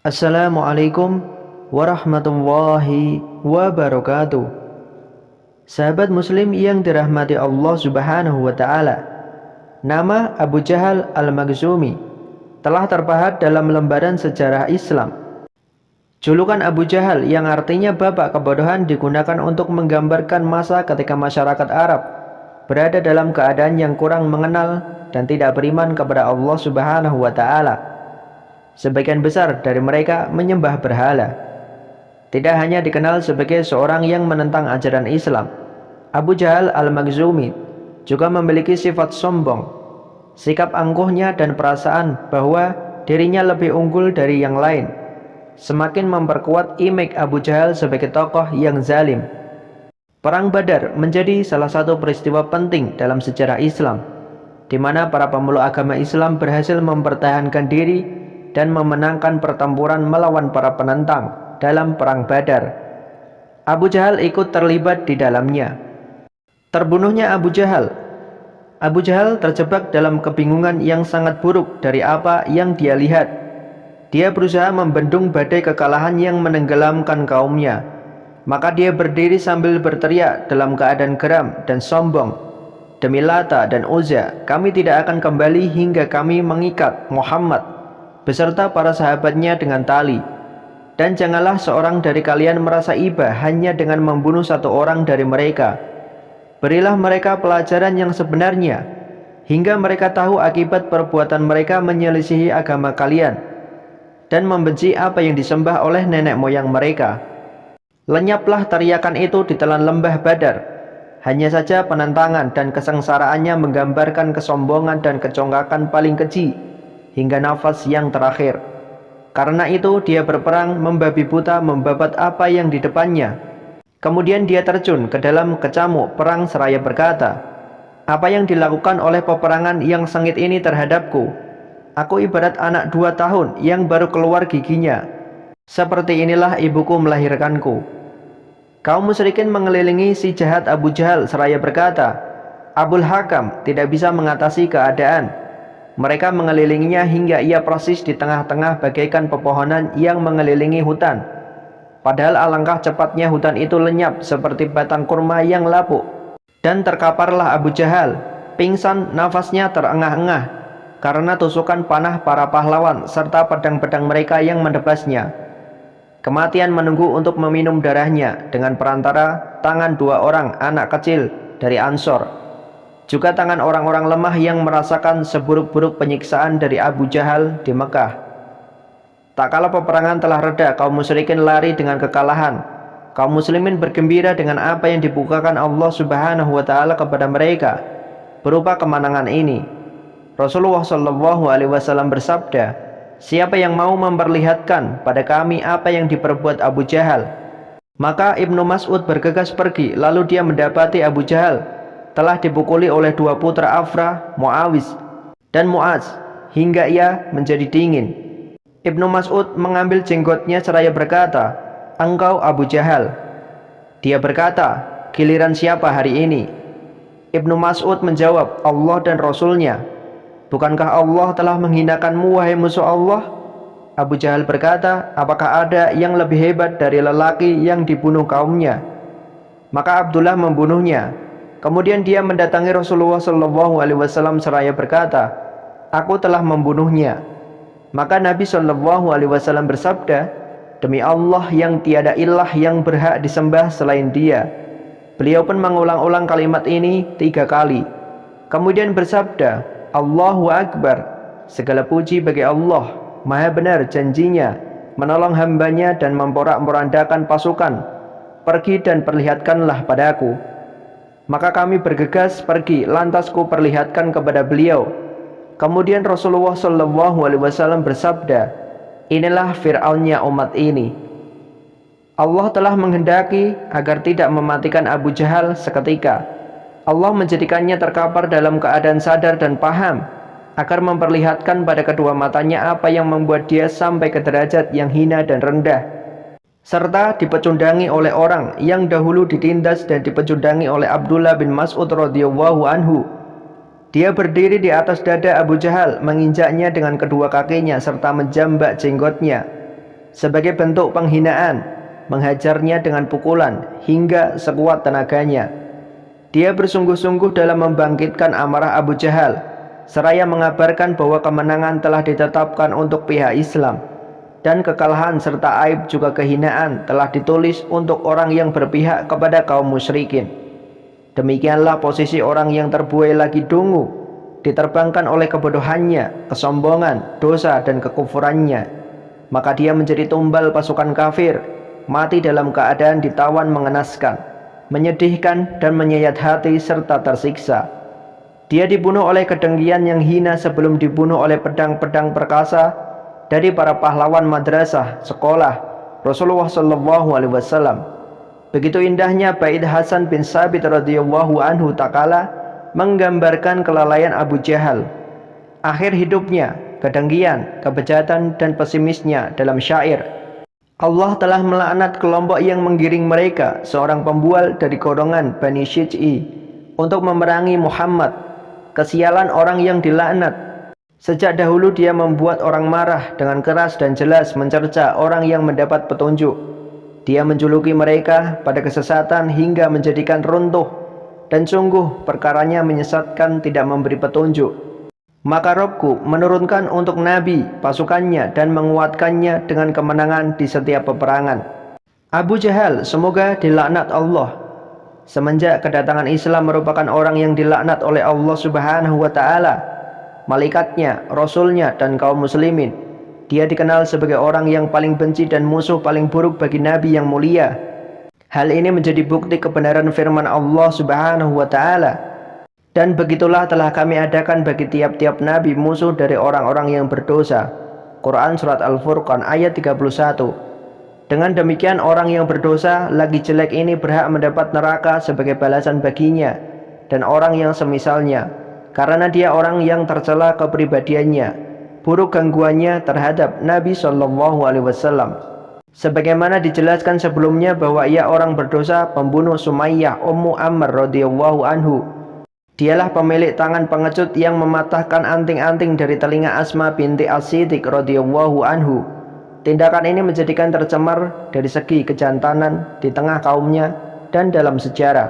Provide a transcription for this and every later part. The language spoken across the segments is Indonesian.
Assalamualaikum warahmatullahi wabarakatuh. Sahabat muslim yang dirahmati Allah subhanahu wa ta'ala, nama Abu Jahal al-Makhzumi telah terpahat dalam lembaran sejarah Islam. Julukan Abu Jahal yang artinya bapak kebodohan digunakan untuk menggambarkan masa ketika masyarakat Arab berada dalam keadaan yang kurang mengenal dan tidak beriman kepada Allah subhanahu wa ta'ala. Sebagian besar dari mereka menyembah berhala. Tidak hanya dikenal sebagai seorang yang menentang ajaran Islam, Abu Jahal al-Makhzumi juga memiliki sifat sombong, sikap angkuhnya dan perasaan bahwa dirinya lebih unggul dari yang lain semakin memperkuat image Abu Jahal sebagai tokoh yang zalim. Perang Badar menjadi salah satu peristiwa penting dalam sejarah Islam, di mana para pemeluk agama Islam berhasil mempertahankan diri dan memenangkan pertempuran melawan para penentang dalam Perang Badar. Abu Jahal ikut terlibat di dalamnya. Terbunuhnya Abu Jahal terjebak dalam kebingungan yang sangat buruk dari apa yang dia lihat. Dia berusaha membendung badai kekalahan yang menenggelamkan kaumnya. Maka dia berdiri sambil berteriak dalam keadaan geram dan sombong, "Demi Lata dan Uzza, kami tidak akan kembali hingga kami mengikat Muhammad beserta para sahabatnya dengan tali. Dan janganlah seorang dari kalian merasa iba hanya dengan membunuh satu orang dari mereka. Berilah mereka pelajaran yang sebenarnya, hingga mereka tahu akibat perbuatan mereka menyelisihi agama kalian dan membenci apa yang disembah oleh nenek moyang mereka." Lenyaplah teriakan itu di telan lembah Badar. Hanya saja penentangan dan kesengsaraannya menggambarkan kesombongan dan kecongkakan paling keji hingga nafas yang terakhir. Karena itu dia berperang membabi buta membabat apa yang di depannya. Kemudian dia terjun ke dalam kecamuk perang seraya berkata, "Apa yang dilakukan oleh peperangan yang sengit ini terhadapku? Aku ibarat anak 2 tahun yang baru keluar giginya. Seperti inilah ibuku melahirkanku." Kaum musyrikin mengelilingi si jahat Abu Jahal seraya berkata, "Abul Hakam tidak bisa mengatasi keadaan." Mereka mengelilinginya hingga ia persis di tengah-tengah bagaikan pepohonan yang mengelilingi hutan. Padahal alangkah cepatnya hutan itu lenyap seperti batang kurma yang lapuk. Dan terkaparlah Abu Jahal, pingsan, nafasnya terengah-engah karena tusukan panah para pahlawan serta pedang-pedang mereka yang menebasnya. Kematian menunggu untuk meminum darahnya dengan perantara tangan 2 orang anak kecil dari Ansor. Juga tangan orang-orang lemah yang merasakan seburuk-buruk penyiksaan dari Abu Jahal di Mekah. Tak kala peperangan telah reda, kaum musyrikin lari dengan kekalahan. Kaum muslimin bergembira dengan apa yang dibukakan Allah subhanahu wa ta'ala kepada mereka berupa kemenangan ini. Rasulullah SAW bersabda, "Siapa yang mau memperlihatkan pada kami apa yang diperbuat Abu Jahal?" Maka Ibnu Mas'ud bergegas pergi, lalu dia mendapati Abu Jahal telah dipukuli oleh 2 putra Afra, Muawiz dan Muaz, hingga ia menjadi dingin. Ibnu Mas'ud mengambil jenggotnya seraya berkata, "Engkau Abu Jahal." Dia berkata, "Giliran siapa hari ini?" Ibnu Mas'ud menjawab, "Allah dan Rasulnya." "Bukankah Allah telah menghinakanmu wahai musuh Allah?" Abu Jahal berkata, "Apakah ada yang lebih hebat dari lelaki yang dibunuh kaumnya?" Maka Abdullah membunuhnya. Kemudian dia mendatangi Rasulullah SAW seraya berkata, "Aku telah membunuhnya." Maka Nabi SAW bersabda, "Demi Allah yang tiada ilah yang berhak disembah selain Dia." Beliau pun mengulang-ulang kalimat ini 3 kali. Kemudian bersabda, "Allahu Akbar, segala puji bagi Allah, maha benar janjinya menolong hambanya dan memporak-porandakan pasukan. Pergi dan perlihatkanlah padaku." Maka kami bergegas pergi, lantas ku perlihatkan kepada beliau. Kemudian Rasulullah SAW bersabda, "Inilah Fir'aunnya umat ini." Allah telah menghendaki agar tidak mematikan Abu Jahal seketika. Allah menjadikannya terkapar dalam keadaan sadar dan paham, agar memperlihatkan pada kedua matanya apa yang membuat dia sampai ke derajat yang hina dan rendah, serta dipecundangi oleh orang yang dahulu ditindas dan dipecundangi oleh Abdullah bin Mas'ud radhiyallahu anhu. Dia berdiri di atas dada Abu Jahal, menginjaknya dengan kedua kakinya serta menjambak jenggotnya. sebagai bentuk penghinaan, menghajarnya dengan pukulan hingga sekuat tenaganya. Dia bersungguh-sungguh dalam membangkitkan amarah Abu Jahal, seraya mengabarkan bahwa kemenangan telah ditetapkan untuk pihak Islam, dan kekalahan serta aib juga kehinaan telah ditulis untuk orang yang berpihak kepada kaum musyrikin. Demikianlah posisi orang yang terbuai lagi dungu, diterbangkan oleh kebodohannya, kesombongan, dosa, dan kekufurannya. Maka dia menjadi tumbal pasukan kafir, mati dalam keadaan ditawan mengenaskan, menyedihkan, dan menyayat hati serta tersiksa. Dia dibunuh oleh kedengkian yang hina sebelum dibunuh oleh pedang-pedang perkasa dari para pahlawan madrasah, sekolah Rasulullah SAW. Begitu indahnya bait Hasan bin Sabit radhiyallahu anhu ta'ala menggambarkan kelalaian Abu Jahal, akhir hidupnya, kedengkian, kebejatan, dan pesimisnya dalam syair. Allah telah melaknat kelompok yang menggiring mereka, seorang pembual dari golongan Bani Syij'i, untuk memerangi Muhammad. Kesialan orang yang dilaknat. Sejak dahulu dia membuat orang marah dengan keras dan jelas mencerca orang yang mendapat petunjuk. Dia menjuluki mereka pada kesesatan hingga menjadikan runtuh, dan sungguh perkaranya menyesatkan, tidak memberi petunjuk. Maka Robku menurunkan untuk Nabi pasukannya dan menguatkannya dengan kemenangan di setiap peperangan. Abu Jahal semoga dilaknat Allah. Semenjak kedatangan Islam merupakan orang yang dilaknat oleh Allah Subhanahu wa Ta'ala, malaikatnya, rasulnya, dan kaum muslimin. Dia dikenal sebagai orang yang paling benci dan musuh paling buruk bagi Nabi yang mulia. Hal ini menjadi bukti kebenaran firman Allah Subhanahu wa Ta'ala. Dan begitulah telah kami adakan bagi tiap-tiap nabi musuh dari orang-orang yang berdosa. Quran Surat Al-Furqan ayat 31. Dengan demikian orang yang berdosa lagi jelek ini berhak mendapat neraka sebagai balasan baginya, dan orang yang semisalnya, karena dia orang yang tercela kepribadiannya, buruk gangguannya terhadap Nabi SAW. Sebagaimana dijelaskan sebelumnya bahwa ia orang berdosa, pembunuh Sumayyah Ummu Amr radhiyallahu anhu. Dialah pemilik tangan pengecut yang mematahkan anting-anting dari telinga Asma binti As-Siddiq radhiyallahu anhu. Tindakan ini menjadikan tercemar dari segi kejantanan di tengah kaumnya dan dalam sejarah.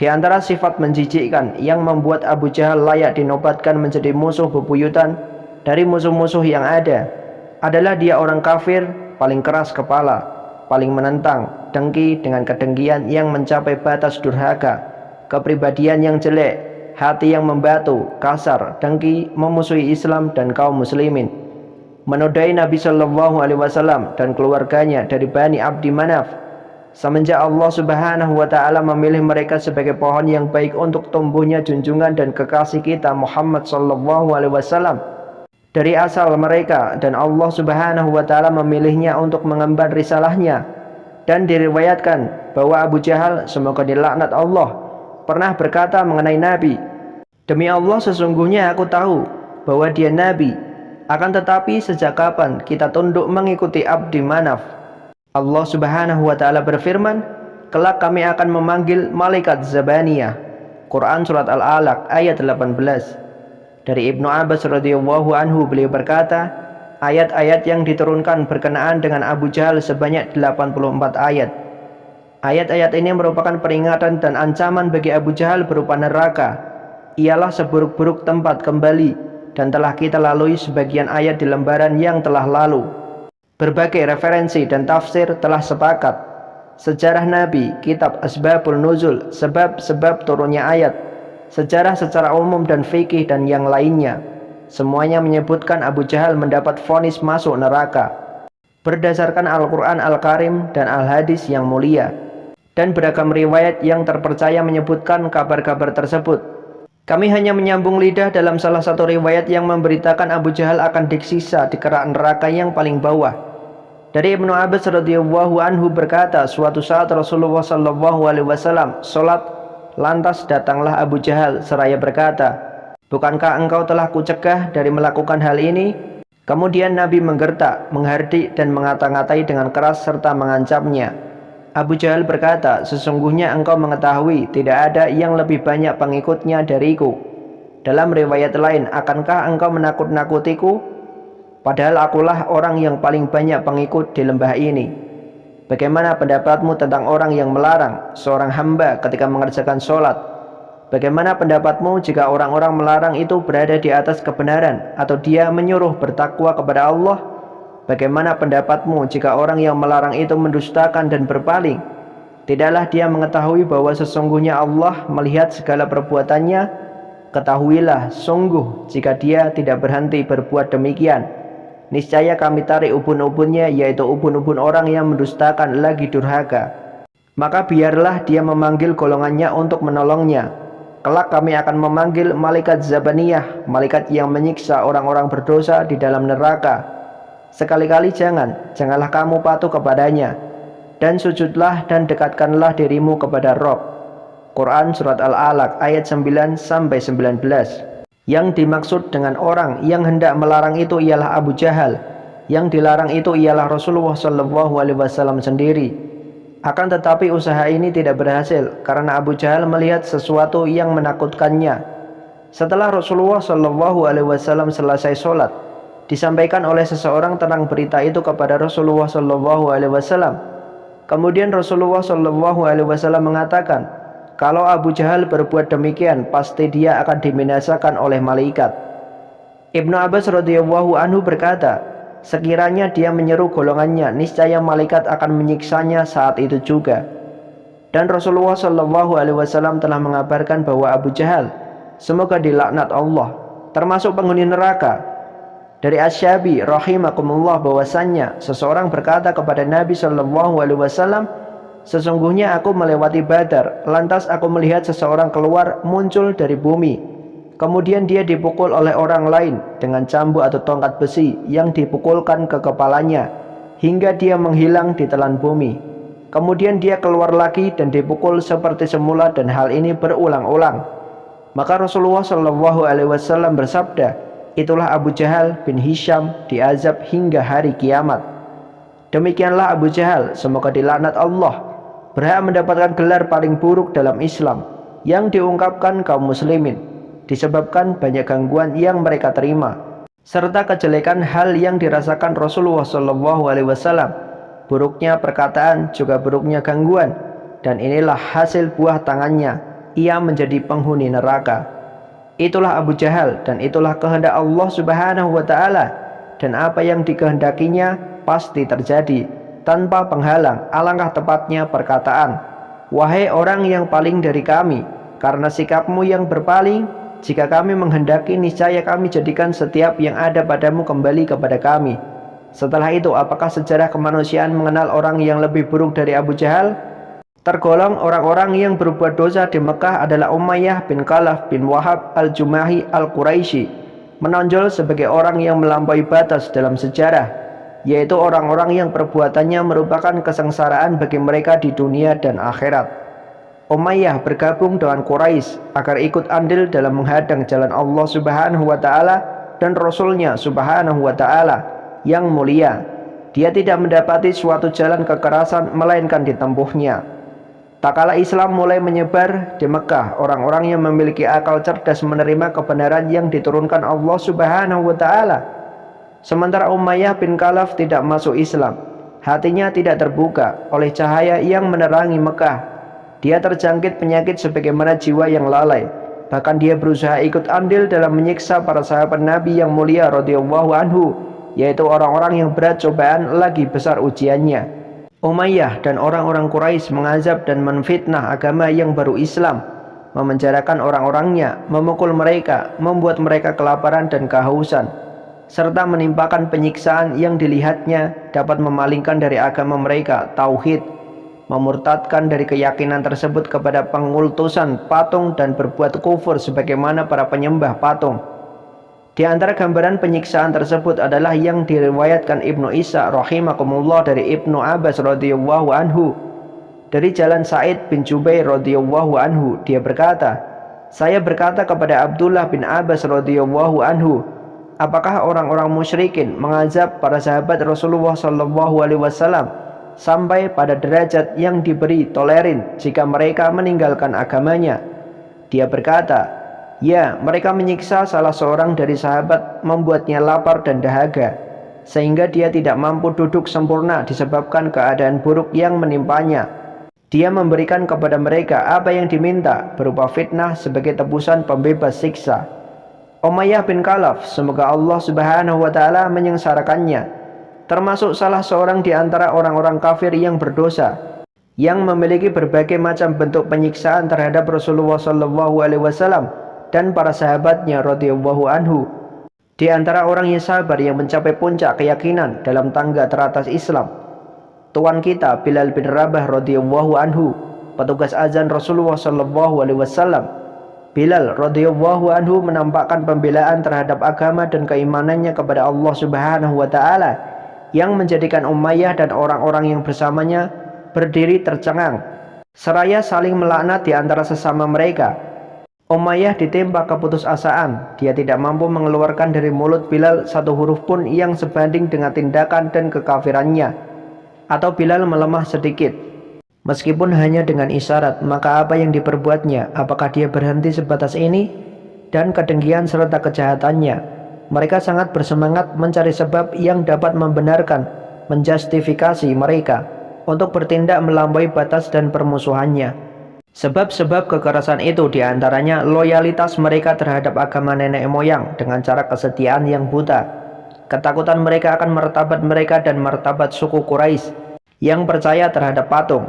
Di antara sifat menjijikkan yang membuat Abu Jahal layak dinobatkan menjadi musuh bebuyutan dari musuh-musuh yang ada adalah dia orang kafir, paling keras kepala, paling menentang, dengki dengan kedengkian yang mencapai batas durhaka, kepribadian yang jelek, hati yang membatu, kasar, dengki, memusuhi Islam dan kaum muslimin, menodai Nabi SAW dan keluarganya dari Bani Abdi Manaf. Semenjak Allah Subhanahu wa Ta'ala memilih mereka sebagai pohon yang baik untuk tumbuhnya junjungan dan kekasih kita Muhammad SAW dari asal mereka, dan Allah Subhanahu wa Ta'ala memilihnya untuk mengemban risalahnya. Dan diriwayatkan bahwa Abu Jahal, semoga dilaknat Allah, pernah berkata mengenai Nabi, "Demi Allah, sesungguhnya aku tahu bahwa dia Nabi. Akan tetapi sejak kapan kita tunduk mengikuti Abdi Manaf?" Allah Subhanahu wa Ta'ala berfirman, "Kelak kami akan memanggil malaikat Zabaniyah." Quran Surat Al-Alaq ayat 18. Dari Ibnu Abbas radhiyallahu anhu, beliau berkata, ayat-ayat yang diturunkan berkenaan dengan Abu Jahal sebanyak 84 ayat. Ayat-ayat ini merupakan peringatan dan ancaman bagi Abu Jahal berupa neraka. Ialah seburuk-buruk tempat kembali, dan telah kita lalui sebagian ayat di lembaran yang telah lalu. Berbagai referensi dan tafsir telah sepakat. Sejarah Nabi, kitab Asbabul Nuzul, sebab-sebab turunnya ayat, sejarah secara umum dan fikih dan yang lainnya, semuanya menyebutkan Abu Jahal mendapat vonis masuk neraka berdasarkan Al-Quran Al-Karim dan Al-Hadis yang mulia, dan beragam riwayat yang terpercaya menyebutkan kabar-kabar tersebut. Kami hanya menyambung lidah dalam salah satu riwayat yang memberitakan Abu Jahal akan disiksa di kerak neraka yang paling bawah. Dari Ibnu Abbas radhiyallahu anhu berkata, suatu saat Rasulullah SAW sholat, lantas datanglah Abu Jahal seraya berkata, "Bukankah engkau telah kucegah dari melakukan hal ini?" Kemudian Nabi menggertak, menghardik, dan mengata-ngatai dengan keras serta mengancamnya. Abu Jahal berkata, "Sesungguhnya engkau mengetahui tidak ada yang lebih banyak pengikutnya dariku." Dalam riwayat lain, "Akankah engkau menakut-nakutiku?" padahal akulah orang yang paling banyak pengikut di lembah ini. Bagaimana pendapatmu tentang orang yang melarang seorang hamba ketika mengerjakan sholat? Bagaimana pendapatmu jika orang-orang melarang itu berada di atas kebenaran atau dia menyuruh bertakwa kepada Allah? Bagaimana pendapatmu jika orang yang melarang itu mendustakan dan berpaling? Tidaklah dia mengetahui bahwa sesungguhnya Allah melihat segala perbuatannya? Ketahuilah sungguh jika dia tidak berhenti berbuat demikian, niscaya kami tarik ubun-ubunnya, yaitu ubun-ubun orang yang mendustakan lagi durhaka. Maka biarlah dia memanggil golongannya untuk menolongnya. Kelak kami akan memanggil malaikat Zabaniyah, malaikat yang menyiksa orang-orang berdosa di dalam neraka. Sekali-kali janganlah kamu patuh kepadanya, dan sujudlah dan dekatkanlah dirimu kepada Rabb. Quran Surat Al-Alaq ayat 9-19. Yang dimaksud dengan orang yang hendak melarang itu ialah Abu Jahal. Yang dilarang itu ialah Rasulullah SAW sendiri. Akan tetapi usaha ini tidak berhasil karena Abu Jahal melihat sesuatu yang menakutkannya. Setelah Rasulullah SAW selesai sholat, disampaikan oleh seseorang tentang berita itu kepada Rasulullah SAW. Kemudian Rasulullah SAW mengatakan, kalau Abu Jahal berbuat demikian, pasti dia akan dibinasakan oleh malaikat. Ibnu Abbas radhiyallahu anhu berkata, sekiranya dia menyeru golongannya, niscaya malaikat akan menyiksanya saat itu juga. Dan Rasulullah SAW telah mengabarkan bahwa Abu Jahal, semoga dilaknat Allah, termasuk penghuni neraka. Dari Asy-Syabi rahimakumullah bahwasannya seseorang berkata kepada Nabi SAW, sesungguhnya aku melewati Badar, lantas aku melihat seseorang keluar muncul dari bumi. Kemudian dia dipukul oleh orang lain dengan cambuk atau tongkat besi yang dipukulkan ke kepalanya hingga dia menghilang di telan bumi. Kemudian dia keluar lagi dan dipukul seperti semula dan hal ini berulang-ulang. Maka Rasulullah SAW bersabda, itulah Abu Jahal bin Hisham diazab hingga hari kiamat. Demikianlah Abu Jahal, semoga dilaknat Allah, berhak mendapatkan gelar paling buruk dalam Islam yang diungkapkan kaum muslimin disebabkan banyak gangguan yang mereka terima serta kejelekan hal yang dirasakan Rasulullah SAW, buruknya perkataan juga buruknya gangguan, dan inilah hasil buah tangannya, ia menjadi penghuni neraka. Itulah Abu Jahal dan itulah kehendak Allah Subhanahu wa Ta'ala, dan apa yang dikehendakinya pasti terjadi tanpa penghalang. Alangkah tepatnya perkataan, wahai orang yang paling dari kami, karena sikapmu yang berpaling, jika kami menghendaki niscaya kami jadikan setiap yang ada padamu kembali kepada kami. Setelah itu apakah sejarah kemanusiaan mengenal orang yang lebih buruk dari Abu Jahal? Tergolong orang-orang yang berbuat dosa di Mekah adalah Umayyah bin Khalaf bin Wahab al-Jumahi al-Quraisy, menonjol sebagai orang yang melampaui batas dalam sejarah, yaitu orang-orang yang perbuatannya merupakan kesengsaraan bagi mereka di dunia dan akhirat. Umayyah bergabung dengan Quraisy agar ikut andil dalam menghadang jalan Allah Subhanahu wa Ta'ala dan Rasulnya Subhanahu wa Ta'ala yang mulia. Dia tidak mendapati suatu jalan kekerasan melainkan ditempuhnya. Tak kala Islam mulai menyebar di Mekah, orang-orang yang memiliki akal cerdas menerima kebenaran yang diturunkan Allah Subhanahu wa Ta'ala. Sementara Umayyah bin Khalaf tidak masuk Islam, hatinya tidak terbuka oleh cahaya yang menerangi Mekah. Dia terjangkit penyakit sebagaimana jiwa yang lalai. Bahkan dia berusaha ikut andil dalam menyiksa para sahabat Nabi yang mulia radhiyallahu anhu, yaitu orang-orang yang berat cobaan lagi besar ujiannya. Umayyah dan orang-orang Quraisy mengazab dan menfitnah agama yang baru Islam, memenjarakan orang-orangnya, memukul mereka, membuat mereka kelaparan dan kehausan, serta menimpakan penyiksaan yang dilihatnya dapat memalingkan dari agama mereka, tauhid, memurtadkan dari keyakinan tersebut kepada pengultusan patung dan berbuat kufur sebagaimana para penyembah patung. Di antara gambaran penyiksaan tersebut adalah yang diriwayatkan Ibnu Isa rahimakumullah dari Ibnu Abbas radhiyallahu anhu dari jalan Sa'id bin Jubair radhiyallahu anhu. Dia berkata, saya berkata kepada Abdullah bin Abbas radhiyallahu anhu, apakah orang-orang musyrikin mengazab para sahabat Rasulullah sallallahu alaihi wasallam sampai pada derajat yang diberi tolerin jika mereka meninggalkan agamanya? Dia berkata, ya, mereka menyiksa salah seorang dari sahabat, membuatnya lapar dan dahaga. sehingga dia tidak mampu duduk sempurna disebabkan keadaan buruk yang menimpanya. Dia memberikan kepada mereka apa yang diminta berupa fitnah sebagai tebusan pembebas siksa. Umayyah bin Khalaf, semoga Allah Subhanahu wa taala menyengsarakannya, termasuk salah seorang di antara orang-orang kafir yang berdosa yang memiliki berbagai macam bentuk penyiksaan terhadap Rasulullah SAW dan para sahabatnya radhiyallahu anhu. Di antara orang yang sabar yang mencapai puncak keyakinan dalam tangga teratas Islam, tuan kita Bilal bin Rabah radhiyallahu anhu, petugas azan Rasulullah SAW. Bilal radhiyallahu anhu menampakkan pembelaan terhadap agama dan keimanannya kepada Allah Subhanahu wa taala yang menjadikan Umayyah dan orang-orang yang bersamanya berdiri tercengang seraya saling melaknat di antara sesama mereka. Umayyah ditimpa keputusasaan. Dia tidak mampu mengeluarkan dari mulut Bilal satu huruf pun yang sebanding dengan tindakan dan kekafirannya, atau Bilal melemah sedikit meskipun hanya dengan isyarat. Maka apa yang diperbuatnya? Apakah dia berhenti sebatas ini? Dan kedengkian serta kejahatannya, mereka sangat bersemangat mencari sebab yang dapat membenarkan, menjustifikasi mereka untuk bertindak melampaui batas dan permusuhannya. Sebab-sebab kekerasan itu diantaranya loyalitas mereka terhadap agama nenek moyang dengan cara kesetiaan yang buta, ketakutan mereka akan martabat mereka dan martabat suku Quraisy yang percaya terhadap patung.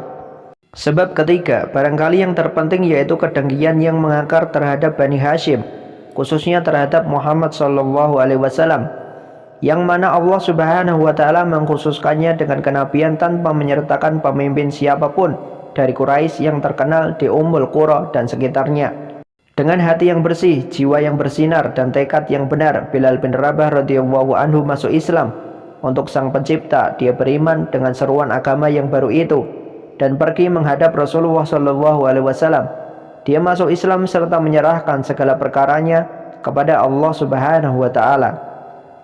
Sebab ketiga, barangkali yang terpenting, yaitu kedengkian yang mengakar terhadap Bani Hashim, khususnya terhadap Muhammad SAW, yang mana Allah Subhanahu wa taala mengkhususkannya dengan kenabian tanpa menyertakan pemimpin siapapun dari Quraisy yang terkenal di Ummul Qura dan sekitarnya. Dengan hati yang bersih, jiwa yang bersinar, dan tekad yang benar, Bilal bin Rabah radhiyallahu anhu masuk Islam untuk Sang Pencipta. Dia beriman dengan seruan agama yang baru itu dan pergi menghadap Rasulullah SAW. Dia masuk Islam serta menyerahkan segala perkaranya kepada Allah Subhanahu wa taala.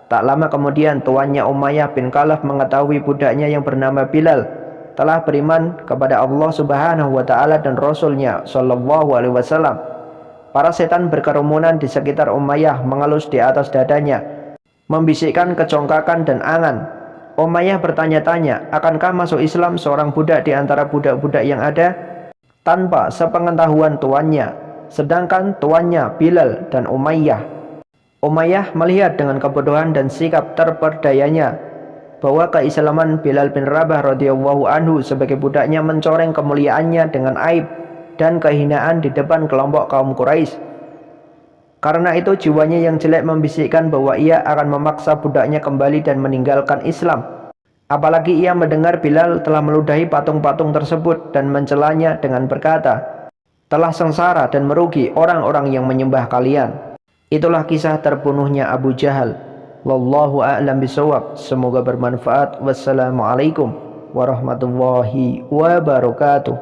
Tak lama kemudian tuannya Umayyah bin Khalaf mengetahui budaknya yang bernama Bilal telah beriman kepada Allah Subhanahu wa taala dan Rasulnya sallallahu alaihi wasallam. Para setan berkerumunan di sekitar Umayyah mengelus di atas dadanya, membisikkan kecongkakan dan angan. Umayyah bertanya-tanya, akankah masuk Islam seorang budak di antara budak-budak yang ada? Tanpa sepengetahuan tuannya, sedangkan tuannya Bilal dan Umayyah. Umayyah melihat dengan kebodohan dan sikap terperdayanya bahwa keislaman Bilal bin Rabah radhiyallahu anhu sebagai budaknya mencoreng kemuliaannya dengan aib dan kehinaan di depan kelompok kaum Quraisy. Karena itu jiwanya yang jelek membisikkan bahwa ia akan memaksa budaknya kembali dan meninggalkan Islam. Apalagi ia mendengar Bilal telah meludahi patung-patung tersebut dan mencelanya dengan berkata, "Telah sengsara dan merugi orang-orang yang menyembah kalian." Itulah kisah terbunuhnya Abu Jahal. Wallahu a'lam bishawab. Semoga bermanfaat. Wassalamualaikum warahmatullahi wabarakatuh.